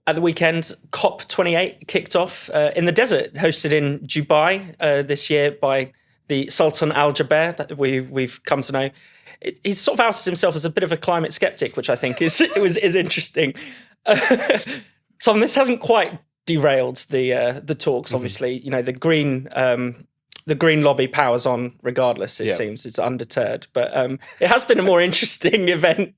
at the weekend, COP28 kicked off in the desert, hosted in Dubai this year by the Sultan Al Jaber that we've come to know. He's sort of outed himself as a bit of a climate skeptic, which I think is interesting. Tom, this hasn't quite derailed the talks. Obviously, the green lobby powers on regardless. It seems it's undeterred, but it has been a more interesting event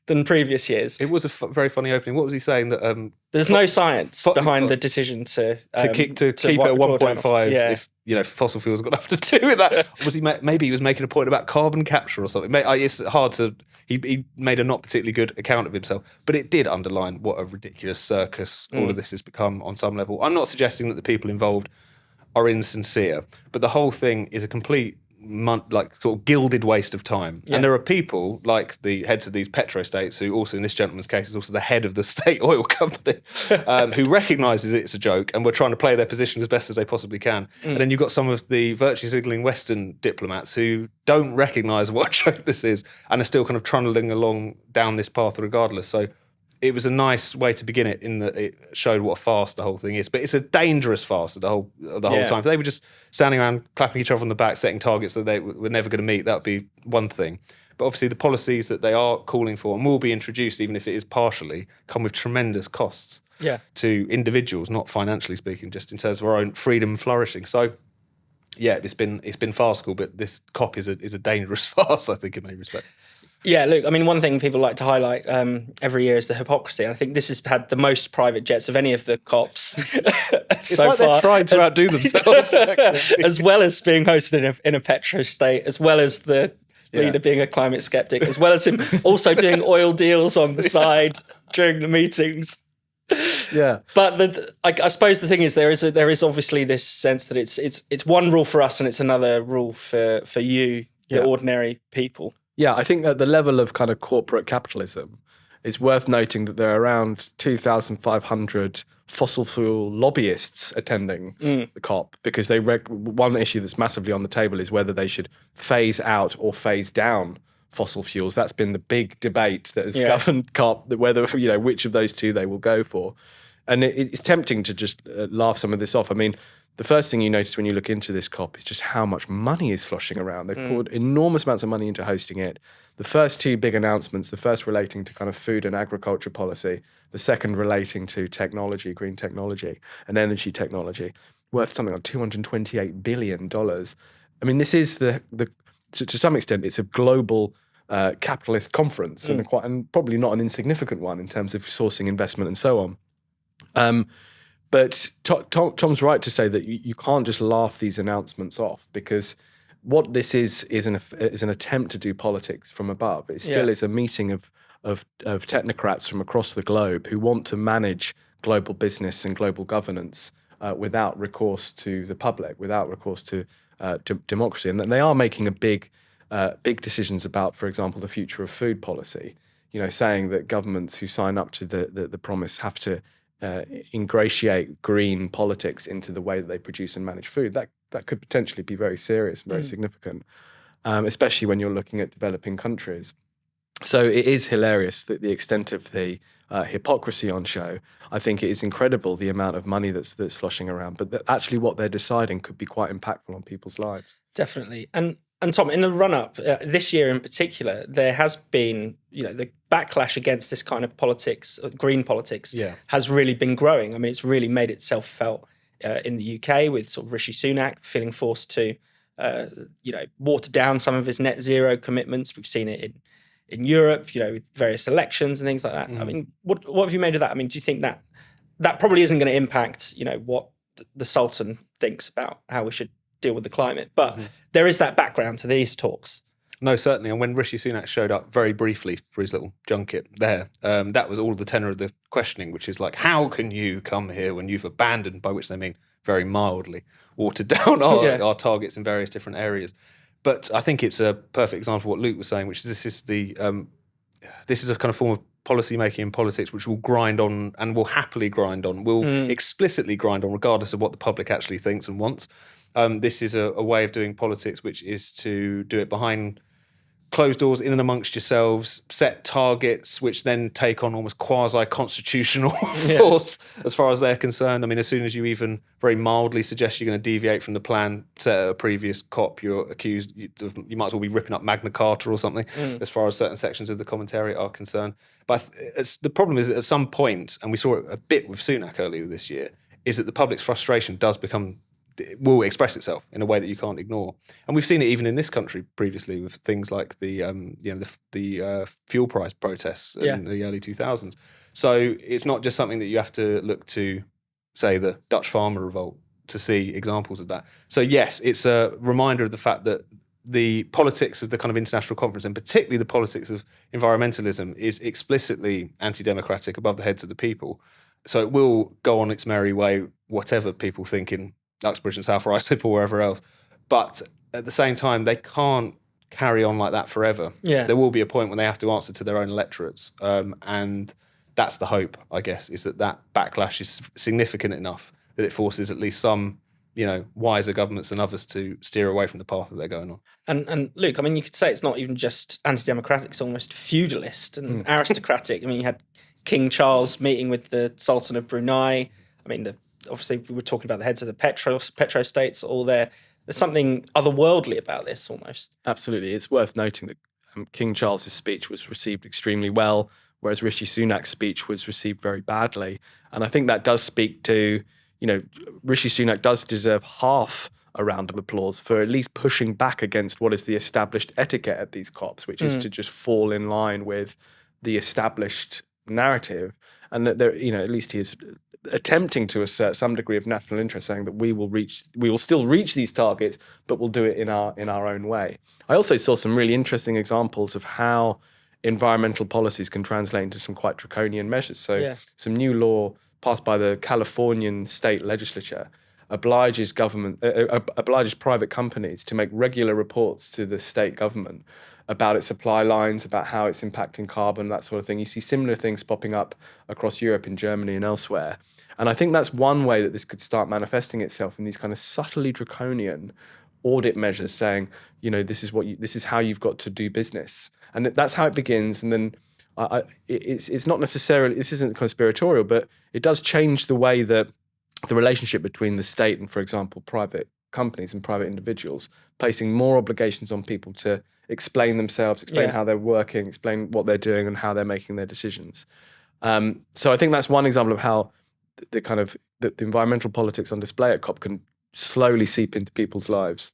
than previous years. It was a very funny opening. What was he saying? That there's no science behind the decision to keep it at 1.5 if fossil fuels got nothing to do with that. Was he? Maybe he was making a point about carbon capture or something. It's hard to. He made a not particularly good account of himself, but it did underline what a ridiculous circus all of this has become on some level. I'm not suggesting that the people involved are insincere, but the whole thing is a complete sort of gilded waste of time. And there are people like the heads of these petrostates, who also in this gentleman's case is also the head of the state oil company, who recognises it's a joke and were trying to play their position as best as they possibly can. And then you've got some of the virtue signalling Western diplomats who don't recognise what a joke this is and are still kind of trundling along down this path regardless. So it was a nice way to begin it in that it showed what a farce the whole thing is. But it's a dangerous farce the whole time. If they were just standing around clapping each other on the back, setting targets that they were never going to meet, that would be one thing. But obviously the policies that they are calling for and will be introduced, even if it is partially, come with tremendous costs to individuals, not financially speaking, just in terms of our own freedom and flourishing. So it's been farcical, but this COP is a dangerous farce, I think, in many respects. Yeah, look, I mean, one thing people like to highlight every year is the hypocrisy. And I think this has had the most private jets of any of the COPs it's so like far. They're trying to outdo themselves. As well as being hosted in a petrostate, as well as the leader being a climate skeptic, as well as him also doing oil deals on the side during the meetings. Yeah, but I suppose the thing is there is obviously this sense that it's one rule for us and it's another rule for you, the ordinary people. Yeah, I think that the level of kind of corporate capitalism is worth noting that there are around 2,500 fossil fuel lobbyists attending the COP, because one issue that's massively on the table is whether they should phase out or phase down fossil fuels. That's been the big debate that has governed COP, whether which of those two they will go for. And it's tempting to just laugh some of this off. I mean, the first thing you notice when you look into this COP is just how much money is sloshing around. They've poured enormous amounts of money into hosting it. The first two big announcements, the first relating to kind of food and agriculture policy, the second relating to technology, green technology and energy technology, worth something like $228 billion. I mean, this is to some extent, it's a global capitalist conference and probably not an insignificant one in terms of sourcing investment and so on. But Tom's right to say that you can't just laugh these announcements off, because what this is an attempt to do politics from above. It still is a meeting of technocrats from across the globe who want to manage global business and global governance without recourse to the public, without recourse to democracy. And they are making big decisions about, for example, the future of food policy, saying that governments who sign up to the promise have to ingratiate green politics into the way that they produce and manage food. That could potentially be very serious and very significant, especially when you're looking at developing countries. So it is hilarious that the extent of the hypocrisy on show. I think it is incredible the amount of money that's sloshing around, but actually what they're deciding could be quite impactful on people's lives. Definitely. And Tom, in the run-up, this year in particular, there has been, the backlash against this kind of politics, green politics, has really been growing. I mean, it's really made itself felt in the UK with sort of Rishi Sunak feeling forced to, water down some of his net zero commitments. We've seen it in Europe, with various elections and things like that. I mean, what have you made of that? I mean, do you think that probably isn't going to impact, what the Sultan thinks about how we should deal with the climate, but there is that background to these talks. No, certainly. And when Rishi Sunak showed up very briefly for his little junket there, that was all the tenor of the questioning, which is like, how can you come here when you've abandoned, by which they mean very mildly, watered down our targets in various different areas. But I think it's a perfect example of what Luke was saying, which is this is a kind of form of policy making in politics which will grind on and will happily grind on, will explicitly grind on regardless of what the public actually thinks and wants. This is a way of doing politics which is to do it behind closed doors in and amongst yourselves, set targets, which then take on almost quasi-constitutional force as far as they're concerned. I mean, as soon as you even very mildly suggest you're going to deviate from the plan set at a previous COP, you're accused, you might as well be ripping up Magna Carta or something, as far as certain sections of the commentariat are concerned. But the problem is that at some point, and we saw it a bit with Sunak earlier this year, is that the public's frustration will express itself in a way that you can't ignore, and we've seen it even in this country previously with things like the fuel price protests in the early 2000s. So it's not just something that you have to look to, say, the Dutch farmer revolt to see examples of that. So yes, it's a reminder of the fact that the politics of the kind of international conference, and particularly the politics of environmentalism, is explicitly anti-democratic, above the heads of the people. So it will go on its merry way, whatever people think in Uxbridge and South Ruislip or wherever else. But at the same time, they can't carry on like that forever. There will be a point when they have to answer to their own electorates. And that's the hope, I guess, is that backlash is significant enough that it forces at least some, wiser governments than others to steer away from the path that they're going on. And Luke, I mean, you could say it's not even just anti-democratic, it's almost feudalist and aristocratic. I mean, you had King Charles meeting with the Sultan of Brunei. I mean, obviously, we were talking about the heads of the petro states, all there. There's something otherworldly about this almost. Absolutely. It's worth noting that King Charles's speech was received extremely well, whereas Rishi Sunak's speech was received very badly. And I think that does speak to, Rishi Sunak does deserve half a round of applause for at least pushing back against what is the established etiquette at these COPs, which is to just fall in line with the established narrative. And that there, at least he is attempting to assert some degree of national interest, saying that we will still reach these targets, but we'll do it in our own way. I also saw some really interesting examples of how environmental policies can translate into some quite draconian measures. So some new law passed by the Californian state legislature obliges private companies to make regular reports to the state government about its supply lines, about how it's impacting carbon, that sort of thing. You see similar things popping up across Europe, in Germany and elsewhere. And I think that's one way that this could start manifesting itself in these kind of subtly draconian audit measures, saying, this is how you've got to do business. And that's how it begins. And then it's not necessarily, this isn't conspiratorial, but it does change the way that the relationship between the state and, for example, private companies and private individuals, placing more obligations on people to explain themselves, explain how they're working, explain what they're doing and how they're making their decisions. So I think that's one example of how the environmental politics on display at COP can slowly seep into people's lives.